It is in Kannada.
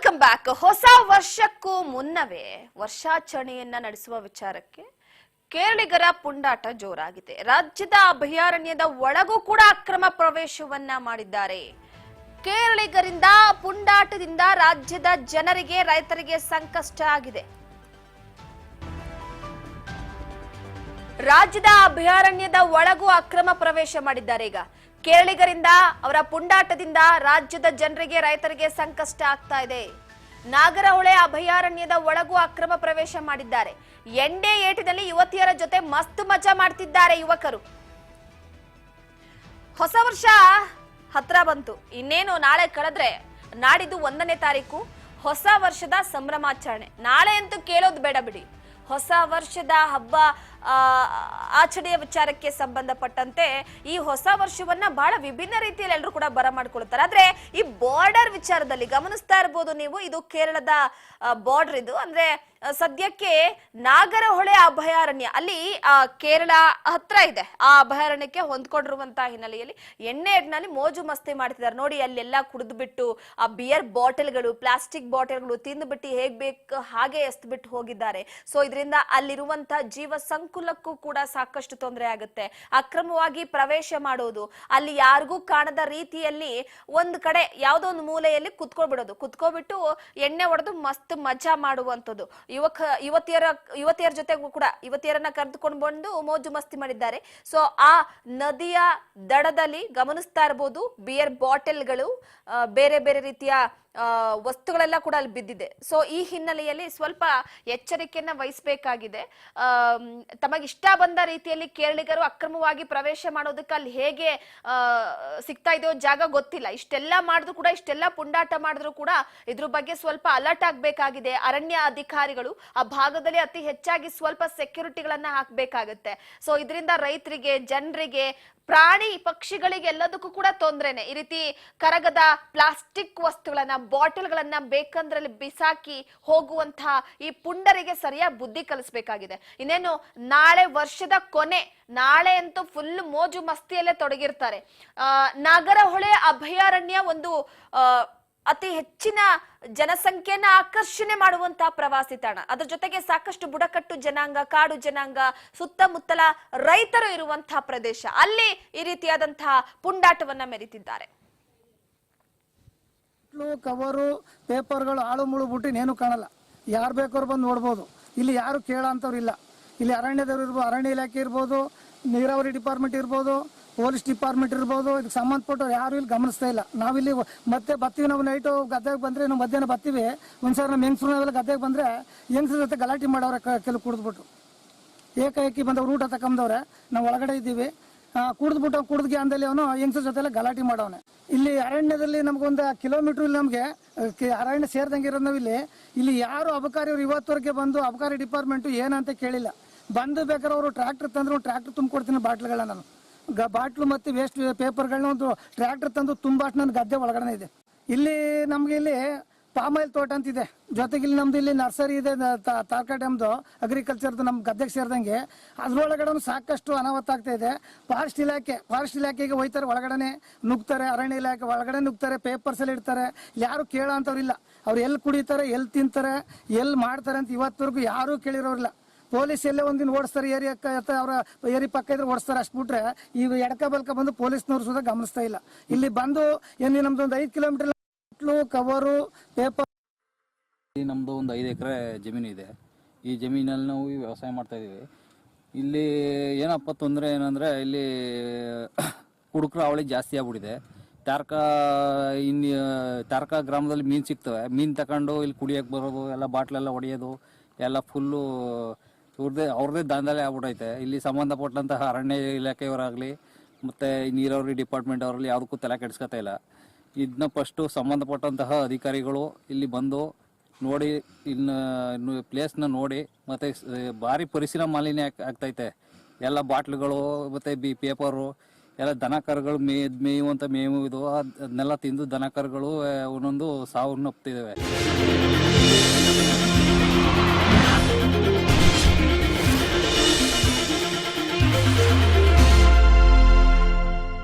Welcome back. ಹೊಸ ವರ್ಷಕ್ಕೂ ಮುನ್ನವೇ ವರ್ಷಾಚರಣೆಯನ್ನ ನಡೆಸುವ ವಿಚಾರಕ್ಕೆ ಕೇರಳಿಗರ ಪುಂಡಾಟ ಜೋರಾಗಿದೆ. ರಾಜ್ಯದ ಅಭಯಾರಣ್ಯದ ಒಳಗೂ ಕೂಡ ಅಕ್ರಮ ಪ್ರವೇಶವನ್ನ ಮಾಡಿದ್ದಾರೆ. ಕೇರಳಿಗರಿಂದ ಪುಂಡಾಟದಿಂದ ರಾಜ್ಯದ ಜನರಿಗೆ, ರೈತರಿಗೆ ಸಂಕಷ್ಟ ಆಗಿದೆ. ರಾಜ್ಯದ ಅಭಯಾರಣ್ಯದ ಒಳಗೂ ಅಕ್ರಮ ಪ್ರವೇಶ ಮಾಡಿದ್ದಾರೆ. ಈಗ ಕೇರಳಿಗರಿಂದ ಅವರ ಪುಂಡಾಟದಿಂದ ರಾಜ್ಯದ ಜನರಿಗೆ, ರೈತರಿಗೆ ಸಂಕಷ್ಟ ಆಗ್ತಾ ಇದೆ. ನಾಗರಹೊಳೆ ಅಭಯಾರಣ್ಯದ ಒಳಗೂ ಅಕ್ರಮ ಪ್ರವೇಶ ಮಾಡಿದ್ದಾರೆ. ಎಂಡೆ ಏಟಿನಲ್ಲಿ ಯುವತಿಯರ ಜೊತೆ ಮಸ್ತ್ ಮಜಾ ಮಾಡ್ತಿದ್ದಾರೆ ಯುವಕರು. ಹೊಸ ವರ್ಷ ಹತ್ರ ಬಂತು. ಇನ್ನೇನು ನಾಳೆ ಕಳೆದ್ರೆ ನಾಡಿದ್ದು 1ನೇ ತಾರೀಕು ಹೊಸ ವರ್ಷದ ಸಂಭ್ರಮಾಚರಣೆ. ನಾಳೆ ಅಂತೂ ಕೇಳೋದು ಬೇಡ ಬಿಡಿ. ಹೊಸ ವರ್ಷದ ಹಬ್ಬ ಆಚರಣೆಯ ವಿಚಾರಕ್ಕೆ ಸಂಬಂಧಪಟ್ಟಂತೆ ಈ ಹೊಸ ವರ್ಷವನ್ನ ಬಹಳ ವಿಭಿನ್ನ ರೀತಿಯಲ್ಲಿ ಎಲ್ಲರೂ ಕೂಡ ಬರಮಾಡ್ಕೊಳ್ತಾರೆ. ಆದ್ರೆ ಈ ಬಾರ್ಡರ್ ವಿಚಾರದಲ್ಲಿ ಗಮನಿಸ್ತಾ ಇರಬಹುದು ನೀವು, ಇದು ಕೇರಳದ ಬಾರ್ಡರ್. ಇದು ಅಂದ್ರೆ ಸದ್ಯಕ್ಕೆ ನಾಗರಹೊಳೆ ಅಭಯಾರಣ್ಯ ಅಲ್ಲಿ ಕೇರಳ ಹತ್ರ ಇದೆ. ಆ ಅಭಯಾರಣ್ಯಕ್ಕೆ ಹೊಂದ್ಕೊಂಡಿರುವಂತಹ ಹಿನ್ನೆಲೆಯಲ್ಲಿ ಎಣ್ಣೆಯಲ್ಲಿ ಮೋಜು ಮಸ್ತಿ ಮಾಡ್ತಿದ್ದಾರೆ. ನೋಡಿ, ಅಲ್ಲೆಲ್ಲ ಕುಡಿದು ಬಿಟ್ಟು ಆ ಬಿಯರ್ ಬಾಟಲ್ಗಳು, ಪ್ಲಾಸ್ಟಿಕ್ ಬಾಟಲ್ಗಳು ತಿಂದುಬಿಟ್ಟು ಹೇಗ್ ಬೇಕು ಹಾಗೆ ಎಸ್ಬಿಟ್ಟು ಹೋಗಿದ್ದಾರೆ. ಸೊ ಇದರಿಂದ ಅಲ್ಲಿರುವಂತಹ ಜೀವ ಸಂಕುಲಕ್ಕೂ ಕೂಡ ಸಾಕಷ್ಟು ತೊಂದರೆ ಆಗುತ್ತೆ. ಅಕ್ರಮವಾಗಿ ಪ್ರವೇಶ ಮಾಡೋದು, ಅಲ್ಲಿ ಯಾರಿಗೂ ಕಾಣದ ರೀತಿಯಲ್ಲಿ ಒಂದು ಕಡೆ ಯಾವುದೋ ಒಂದು ಮೂಲೆಯಲ್ಲಿ ಕುತ್ಕೊಬಿಟ್ಟು ಎಣ್ಣೆ ಹೊಡೆದು ಮಸ್ತ್ ಮಜಾ ಮಾಡುವಂಥದ್ದು. ಯುವತಿಯರ ಜೊತೆಗೂ ಕೂಡ ಯುವತಿಯರನ್ನ ಕರೆದುಕೊಂಡು ಬಂದು ಮೋಜು ಮಸ್ತಿ ಮಾಡಿದ್ದಾರೆ. ಸೊ ಆ ನದಿಯ ದಡದಲ್ಲಿ ಗಮನಿಸ್ತಾ ಇರಬಹುದು, ಬಿಯರ್ ಬಾಟಲ್ಗಳು, ಬೇರೆ ಬೇರೆ ರೀತಿಯ ವಸ್ತುಗಳೆಲ್ಲ ಕೂಡ ಅಲ್ಲಿ ಬಿದ್ದಿದೆ. ಸೊ ಈ ಹಿನ್ನೆಲೆಯಲ್ಲಿ ಸ್ವಲ್ಪ ಎಚ್ಚರಿಕೆಯನ್ನ ವಹಿಸಬೇಕಾಗಿದೆ. ತಮಗಿಷ್ಟ ಬಂದ ರೀತಿಯಲ್ಲಿ ಕೇರಳಿಗರು ಅಕ್ರಮವಾಗಿ ಪ್ರವೇಶ ಮಾಡೋದಕ್ಕೆ ಅಲ್ಲಿ ಹೇಗೆ ಸಿಗ್ತಾ ಇದೆಯೋ ಜಾಗ ಗೊತ್ತಿಲ್ಲ. ಇಷ್ಟೆಲ್ಲ ಮಾಡಿದ್ರು ಕೂಡ, ಇಷ್ಟೆಲ್ಲ ಪುಂಡಾಟ ಮಾಡಿದ್ರು ಕೂಡ ಇದ್ರ ಬಗ್ಗೆ ಸ್ವಲ್ಪ ಅಲರ್ಟ್ ಆಗ್ಬೇಕಾಗಿದೆ. ಅರಣ್ಯ ಅಧಿಕಾರಿಗಳು ಆ ಭಾಗದಲ್ಲಿ ಅತಿ ಹೆಚ್ಚಾಗಿ ಸ್ವಲ್ಪ ಸೆಕ್ಯೂರಿಟಿಗಳನ್ನ ಹಾಕ್ಬೇಕಾಗತ್ತೆ. ಸೊ ಇದರಿಂದ ರೈತರಿಗೆ, ಜನರಿಗೆ, ಪ್ರಾಣಿ ಪಕ್ಷಿಗಳಿಗೆ ಎಲ್ಲದಕ್ಕೂ ಕೂಡ ತೊಂದ್ರೆನೆ. ಈ ರೀತಿ ಕರಗದ ಪ್ಲಾಸ್ಟಿಕ್ ವಸ್ತುಗಳನ್ನ, ಬಾಟಲ್ಗಳನ್ನ ಬೇಕಂದ್ರಲ್ಲಿ ಬಿಸಾಕಿ ಹೋಗುವಂತಹ ಈ ಪುಂಡರಿಗೆ ಸರಿಯಾಗಿ ಬುದ್ಧಿ ಕಲಿಸಬೇಕಾಗಿದೆ. ಇನ್ನೇನು ನಾಳೆ ವರ್ಷದ ಕೊನೆ, ನಾಳೆ ಅಂತೂ ಫುಲ್ ಮೋಜು ಮಸ್ತಿಯಲ್ಲೇ ತೊಡಗಿರ್ತಾರೆ. ನಾಗರಹೊಳೆ ಅಭಯಾರಣ್ಯ ಒಂದು ಅತಿ ಹೆಚ್ಚಿನ ಜನಸಂಖ್ಯೆಯನ್ನ ಆಕರ್ಷಣೆ ಮಾಡುವಂತಹ ಪ್ರವಾಸಿ ತಾಣ. ಅದರ ಜೊತೆಗೆ ಸಾಕಷ್ಟು ಬುಡಕಟ್ಟು ಜನಾಂಗ, ಕಾಡು ಜನಾಂಗ, ಸುತ್ತಮುತ್ತಲ ರೈತರು ಇರುವಂತಹ ಪ್ರದೇಶ. ಅಲ್ಲಿ ಈ ರೀತಿಯಾದಂತಹ ಪುಂಡಾಟವನ್ನ ಮೆರೀತಿದ್ದಾರೆ. ಕವರು, ಪೇಪರ್ಗಳು ಆಳು ಮುಳು ಬಿಟ್ಟು ಏನು ಕಾಣಲ್ಲ. ಯಾರು ಬೇಕಾದ್ರು ಬಂದು ನೋಡ್ಬೋದು. ಇಲ್ಲಿ ಯಾರು ಕೇಳೋಂಥವ್ರು ಇಲ್ಲ. ಇಲ್ಲಿ ಅರಣ್ಯದವ್ರು ಇರ್ಬೋದು, ಅರಣ್ಯ ಇಲಾಖೆ ಇರ್ಬೋದು, ನೀರಾವರಿ ಡಿಪಾರ್ಟ್ಮೆಂಟ್ ಇರ್ಬೋದು, ಪೊಲೀಸ್ ಡಿಪಾರ್ಟ್ಮೆಂಟ್ ಇರ್ಬೋದು, ಇದಕ್ಕೆ ಸಂಬಂಧಪಟ್ಟವ್ರು ಯಾರು ಇಲ್ಲಿ ಗಮನಿಸ್ತಾ ಇಲ್ಲ. ನಾವಿಲ್ಲಿ ಮತ್ತೆ ಬರ್ತೀವಿ, ನಾವು ನೈಟು ಗದ್ದೆಗೆ ಬಂದರೆ, ನಾವು ಮಧ್ಯಾಹ್ನ ಬರ್ತೀವಿ. ಒಂದ್ಸಲ ನಮ್ಮ ಹೆಂಗಸ್ರನ್ನೆಲ್ಲ ಗದ್ದೆಗೆ ಬಂದರೆ ಹೆಂಗಸ್ರ ಜೊತೆ ಗಲಾಟೆ ಮಾಡವ್ರೆ. ಕೆಲವು ಕುಡಿದ್ಬಿಟ್ಟು ಏಕಾಏಕಿ ಬಂದವ್ರು ಊಟ ತಕೊಂಬವ್ರೆ. ನಾವು ಒಳಗಡೆ ಇದ್ದೀವಿ, ಕುಡಿದ್ಗೆ ಅಂದಲ್ಲಿ ಅವನು ಹೆಂಗಸ್ರ ಜೊತೆ ಎಲ್ಲ ಗಲಾಟೆ ಮಾಡವನೆ. ಇಲ್ಲಿ ಅರಣ್ಯದಲ್ಲಿ ನಮ್ಗೊಂದು ಕಿಲೋಮೀಟ್ರ್ ಇಲ್ಲಿ ನಮಗೆ ಅರಣ್ಯ ಸೇರ್ದಂಗೆ ಇರೋದು. ನಾವು ಇಲ್ಲಿ ಯಾರು ಅಬಕಾರಿಯವರು ಇವತ್ತವರೆಗೆ ಬಂದು ಅಬಕಾರಿ ಡಿಪಾರ್ಟ್ಮೆಂಟು ಏನಂತ ಕೇಳಿಲ್ಲ. ಬಂದು ಬೇಕಾದ್ರೆ ಅವರು ಟ್ರ್ಯಾಕ್ಟರ್ ತಂದ್ರು, ಟ್ರ್ಯಾಕ್ಟರ್ ತುಂಬಿಕೊಡ್ತೀನಿ ಬಾಟ್ಲ್ಗಳನ್ನ. ನಾನು ಬಾಟ್ಲು ಮತ್ತು ವೇಸ್ಟ್ ಪೇಪರ್ಗಳನ್ನ ಒಂದು ಟ್ರ್ಯಾಕ್ಟರ್ ತಂದು ತುಂಬಾಷ್ಟು ನನ್ನ ಗದ್ದೆ ಒಳಗಡೆ ಇದೆ. ಇಲ್ಲಿ ನಮ್ಗೆ ಇಲ್ಲಿ ಪಾಮ್ ಆಯಿಲ್ ತೋಟ ಅಂತಿದೆ. ಜೊತೆಗೆ ಇಲ್ಲಿ ನಮ್ದು ಇಲ್ಲಿ ನರ್ಸರಿ ಇದೆ, ತಾರ್ಕಾ ಡ್ಯಾಮ್ದು ಅಗ್ರಿಕಲ್ಚರ್ದು ನಮ್ಮ ಗದ್ದೆಗೆ ಸೇರಿದಂಗೆ. ಅದ್ರೊಳಗಡೆ ಸಾಕಷ್ಟು ಅನಾಹುತ ಆಗ್ತಾ ಇದೆ. ಫಾರೆಸ್ಟ್ ಇಲಾಖೆಗೆ ಹೋಯ್ತಾರೆ, ಒಳಗಡೆ ನುಗ್ತಾರೆ. ಅರಣ್ಯ ಇಲಾಖೆ ಒಳಗಡೆ ನುಗ್ತಾರೆ, ಪೇಪರ್ಸ್ ಎಲ್ಲ ಇಡ್ತಾರೆ. ಇಲ್ಲಿ ಯಾರು ಕೇಳೋ ಅಂಥವ್ರಿಲ್ಲ. ಅವ್ರು ಎಲ್ಲಿ ಕುಡಿತಾರೆ, ಎಲ್ಲಿ ತಿಂತಾರೆ, ಎಲ್ಲಿ ಮಾಡ್ತಾರೆ ಅಂತ ಇವತ್ತವರೆಗೂ ಯಾರೂ ಕೇಳಿರೋರಿಲ್ಲ. ಪೊಲೀಸ್ ಎಲ್ಲೇ ಒಂದಿನ ಓಡಿಸ್ತಾರೆ, ಅವರ ಏರಿ ಪಕ್ಕ ಇದ್ರೆ ಓಡಿಸ್ತಾರೆ. ಅಷ್ಟು ಬಿಟ್ರೆ ಈ ಎಡಕ ಬಲ್ಕ ಬಂದು ಪೊಲೀಸ್ನವ್ರು ಸುಧಾ ಗಮನಿಸ್ತಾ ಇಲ್ಲ. ಇಲ್ಲಿ ಬಂದು ಏನು ನಮ್ದೊಂದು 5 ಕಿಲೋಮೀಟರ್ ಕವರು, ಪೇಪರ್. ನಮ್ದು ಒಂದು 5 ಎಕರೆ ಜಮೀನು ಇದೆ. ಈ ಜಮೀನಲ್ಲಿ ನಾವು ವ್ಯವಸಾಯ ಮಾಡ್ತಾ ಇದೀವಿ. ಇಲ್ಲಿ ಏನಪ್ಪ ತೊಂದರೆ ಏನಂದ್ರೆ, ಇಲ್ಲಿ ಕುಡುಕ್ರ ಅವಳಿ ಜಾಸ್ತಿ ಆಗ್ಬಿಟ್ಟಿದೆ. ತಾರ್ಕಾ ಗ್ರಾಮದಲ್ಲಿ ಮೀನು ಸಿಗ್ತವೆ. ಮೀನು ತಗೊಂಡು ಇಲ್ಲಿ ಕುಡಿಯಕ್ಕೆ ಬರೋದು, ಎಲ್ಲ ಬಾಟ್ಲೆಲ್ಲ ಹೊಡೆಯೋದು ಎಲ್ಲ ಫುಲ್ಲು ಅವ್ರದ್ದೇ ದಾಂಧಲೆ ಆಗ್ಬಿಟ್ಟೈತೆ. ಇಲ್ಲಿ ಸಂಬಂಧಪಟ್ಟಂತಹ ಅರಣ್ಯ ಇಲಾಖೆಯವರಾಗಲಿ ಮತ್ತು ನೀರಾವರಿ ಡಿಪಾರ್ಟ್ಮೆಂಟ್ ಅವರಲ್ಲಿ ಯಾವುದಕ್ಕೂ ತಲೆ ಕೆಡಿಸ್ಕೊತಾ ಇಲ್ಲ. ಇದನ್ನ ಫಸ್ಟು ಸಂಬಂಧಪಟ್ಟಂತಹ ಅಧಿಕಾರಿಗಳು ಇಲ್ಲಿ ಬಂದು ನೋಡಿ, ಇನ್ನು ಪ್ಲೇಸ್ನ ನೋಡಿ, ಮತ್ತು ಭಾರಿ ಪರಿಸರ ಮಾಲಿನ್ಯ ಆಗ್ತೈತೆ. ಎಲ್ಲ ಬಾಟ್ಲುಗಳು ಮತ್ತು ಪೇಪರು ಎಲ್ಲ ದನ ಕರುಗಳು ಮೇಯುವಂಥ ಮೇವು ಇದು, ಅದನ್ನೆಲ್ಲ ತಿಂದು ದನ ಕರುಗಳು ಒಂದೊಂದು ಸಾವನ್ನಪ್ತಿದ್ದಾವೆ.